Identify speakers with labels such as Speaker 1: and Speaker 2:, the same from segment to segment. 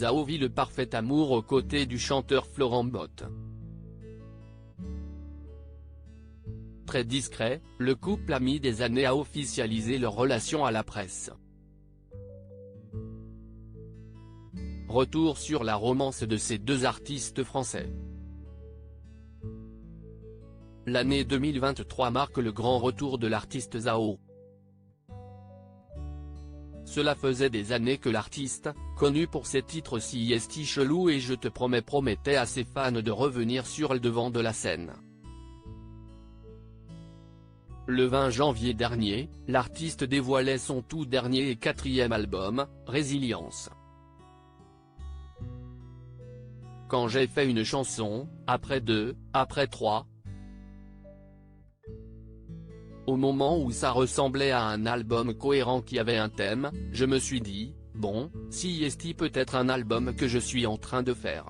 Speaker 1: Zao vit le parfait amour aux côtés du chanteur Florent Mott. Très discret, le couple a mis des années à officialiser leur relation à la presse. Retour sur la romance de ces deux artistes français. L'année 2023 marque le grand retour de l'artiste Zao. Cela faisait des années que l'artiste, connu pour ses titres Si Esti Chelou et Je te promets promettait à ses fans de revenir sur le devant de la scène. Le 20 janvier dernier, l'artiste dévoilait son tout dernier et 4e album, Résilience. Quand j'ai fait une chanson, après 2, après 3. Au moment où ça ressemblait à un album cohérent qui avait un thème, je me suis dit, bon, Si Esti peut être un album que je suis en train de faire.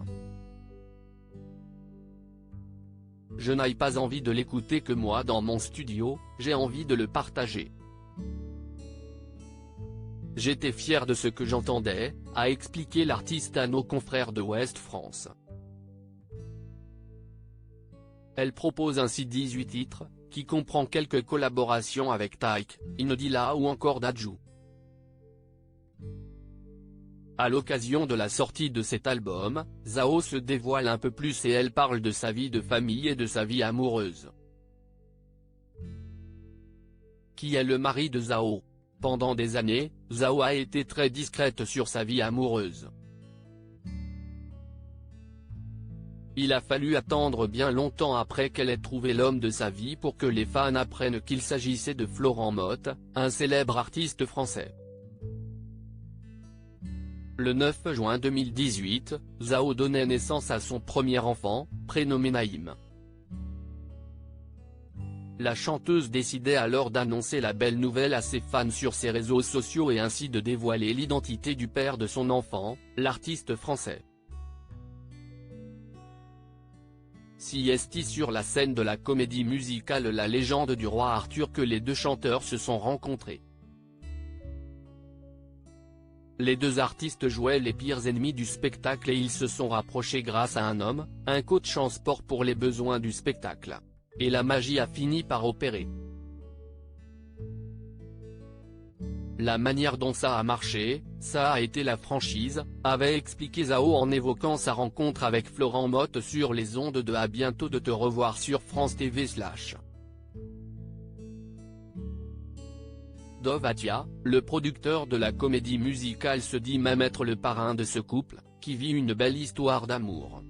Speaker 1: Je n'ai pas envie de l'écouter que moi dans mon studio, j'ai envie de le partager. J'étais fier de ce que j'entendais, a expliqué l'artiste à nos confrères de Ouest France. Elle propose ainsi 18 titres, qui comprend quelques collaborations avec Taïk, Inodila ou encore Dadju. À l'occasion de la sortie de cet album, Zao se dévoile un peu plus et elle parle de sa vie de famille et de sa vie amoureuse. Qui est le mari de Zao? Pendant des années, Zao a été très discrète sur sa vie amoureuse. Il a fallu attendre bien longtemps après qu'elle ait trouvé l'homme de sa vie pour que les fans apprennent qu'il s'agissait de Florent Mott, un célèbre artiste français. Le 9 juin 2018, Zao donnait naissance à son premier enfant, prénommé Naïm. La chanteuse décidait alors d'annoncer la belle nouvelle à ses fans sur ses réseaux sociaux et ainsi de dévoiler l'identité du père de son enfant, l'artiste français. Si Esti sur la scène de la comédie musicale La légende du roi Arthur que les deux chanteurs se sont rencontrés. Les deux artistes jouaient les pires ennemis du spectacle et ils se sont rapprochés grâce à un homme, un coach en sport pour les besoins du spectacle. Et la magie a fini par opérer. La manière dont ça a marché, ça a été la franchise, avait expliqué Zao en évoquant sa rencontre avec Florent Mott sur les ondes de À bientôt de te revoir sur France TV/. Dov Atia, le producteur de la comédie musicale se dit même être le parrain de ce couple, qui vit une belle histoire d'amour.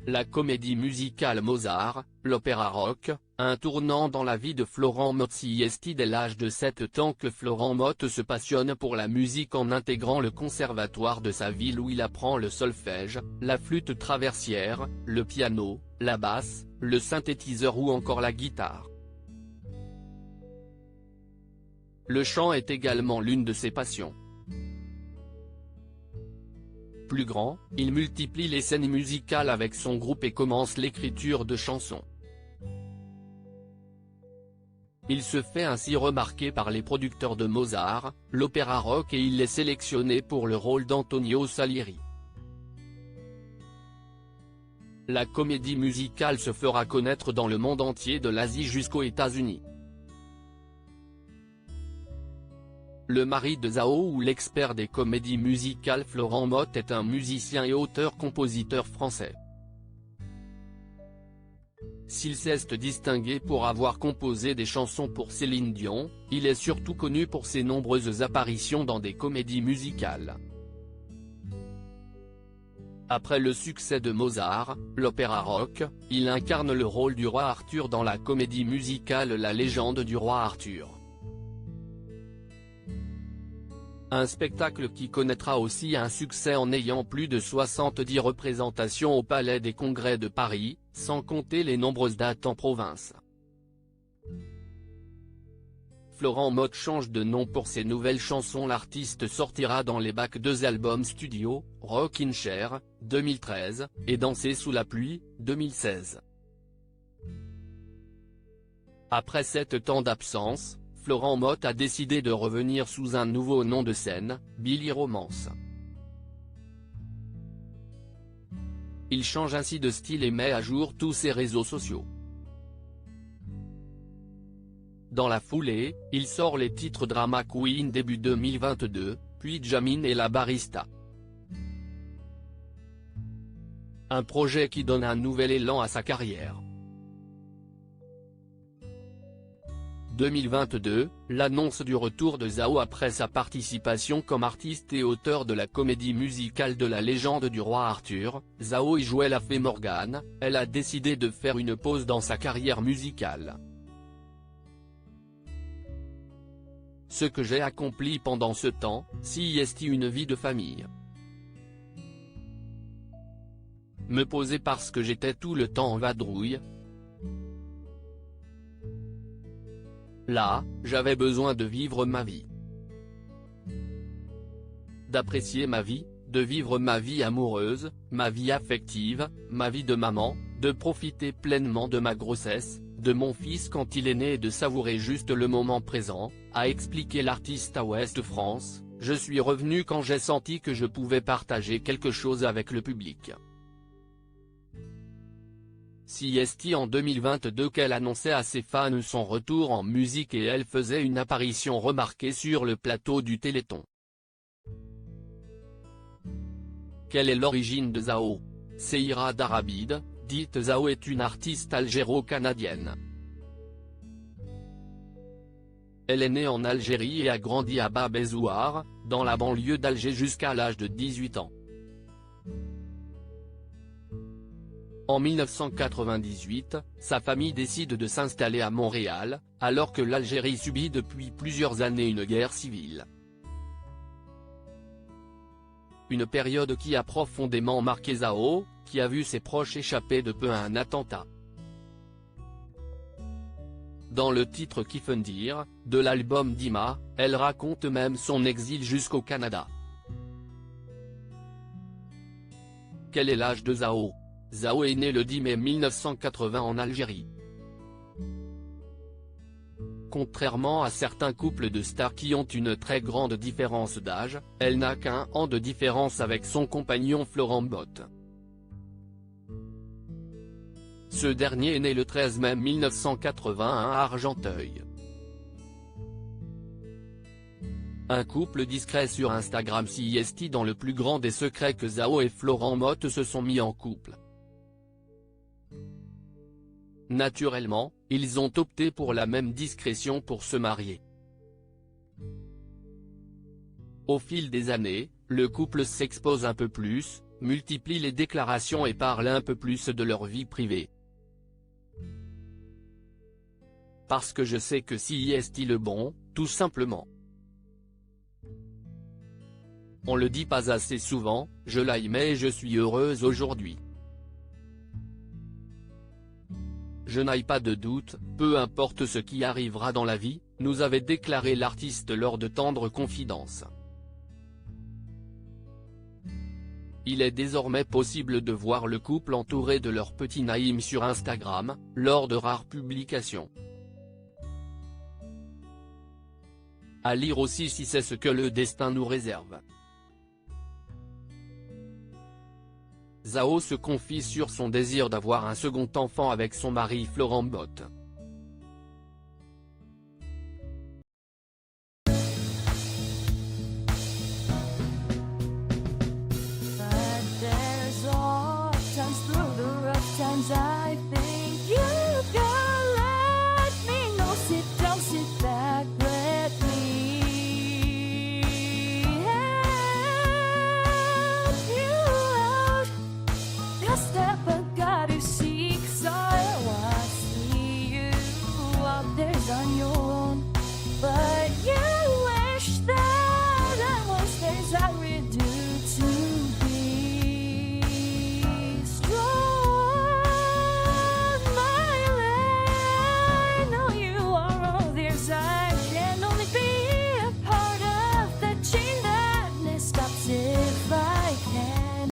Speaker 1: La comédie musicale Mozart, l'opéra rock, un tournant dans la vie de Florent Mott. Si Esti dès l'âge de 7 ans que Florent Mott se passionne pour la musique en intégrant le conservatoire de sa ville où il apprend le solfège, la flûte traversière, le piano, la basse, le synthétiseur ou encore la guitare. Le chant est également l'une de ses passions. Plus grand, il multiplie les scènes musicales avec son groupe et commence l'écriture de chansons. Il se fait ainsi remarquer par les producteurs de Mozart, l'opéra rock et il est sélectionné pour le rôle d'Antonio Salieri. La comédie musicale se fera connaître dans le monde entier de l'Asie jusqu'aux États-Unis. Le mari de Zao ou l'expert des comédies musicales Florent Mott est un musicien et auteur-compositeur français. S'il s'est distingué pour avoir composé des chansons pour Céline Dion, il est surtout connu pour ses nombreuses apparitions dans des comédies musicales. Après le succès de Mozart, l'opéra rock, il incarne le rôle du roi Arthur dans la comédie musicale La légende du roi Arthur. Un spectacle qui connaîtra aussi un succès en ayant plus de 70 représentations au Palais des Congrès de Paris, sans compter les nombreuses dates en province. Florent Mott change de nom pour ses nouvelles chansons. L'artiste sortira dans les bacs 2 albums studio, Rock in Chair, 2013, et Danser sous la pluie, 2016. Après 7 temps d'absence, Florent Mott a décidé de revenir sous un nouveau nom de scène, Billy Romance. Il change ainsi de style et met à jour tous ses réseaux sociaux. Dans la foulée, il sort les titres Drama Queen début 2022, puis Jamine et la Barista. Un projet qui donne un nouvel élan à sa carrière. 2022, l'annonce du retour de Zao après sa participation comme artiste et auteur de la comédie musicale de la légende du roi Arthur. Zao y jouait la fée Morgane. Elle a décidé de faire une pause dans sa carrière musicale. Ce que j'ai accompli pendant ce temps, si est une vie de famille. Me poser parce que j'étais tout le temps en vadrouille. Là, j'avais besoin de vivre ma vie. D'apprécier ma vie, de vivre ma vie amoureuse, ma vie affective, ma vie de maman, de profiter pleinement de ma grossesse, de mon fils quand il est né et de savourer juste le moment présent, a expliqué l'artiste à Ouest France. Je suis revenu quand j'ai senti que je pouvais partager quelque chose avec le public. CST en 2022 qu'elle annonçait à ses fans son retour en musique et elle faisait une apparition remarquée sur le plateau du Téléthon. Quelle est l'origine de Zao? Seira Darabide, dite Zao est une artiste algéro-canadienne. Elle est née en Algérie et a grandi à Bab el Zouar, dans la banlieue d'Alger jusqu'à l'âge de 18 ans. En 1998, sa famille décide de s'installer à Montréal, alors que l'Algérie subit depuis plusieurs années une guerre civile. Une période qui a profondément marqué Zao, qui a vu ses proches échapper de peu à un attentat. Dans le titre Kifendir, de l'album Dima, elle raconte même son exil jusqu'au Canada. Quel est l'âge de Zao? Zao est né le 10 mai 1980 en Algérie. Contrairement à certains couples de stars qui ont une très grande différence d'âge, elle n'a qu'1 an de différence avec son compagnon Florent Mott. Ce dernier est né le 13 mai 1981 à Argenteuil. Un couple discret sur Instagram CST dans le plus grand des secrets que Zao et Florent Mott se sont mis en couple. Naturellement, ils ont opté pour la même discrétion pour se marier. Au fil des années, le couple s'expose un peu plus, multiplie les déclarations et parle un peu plus de leur vie privée. Parce que je sais que si est-il le bon, tout simplement. On le dit pas assez souvent, je l'aimais et je suis heureuse aujourd'hui. Je n'ai pas de doute, peu importe ce qui arrivera dans la vie, nous avait déclaré l'artiste lors de tendres confidences. Il est désormais possible de voir le couple entouré de leur petit Naïm sur Instagram, lors de rares publications. À lire aussi si c'est ce que le destin nous réserve. Zao se confie sur son désir d'avoir un second enfant avec son mari Florent Mott.
Speaker 2: But there's all times through the rough times I think you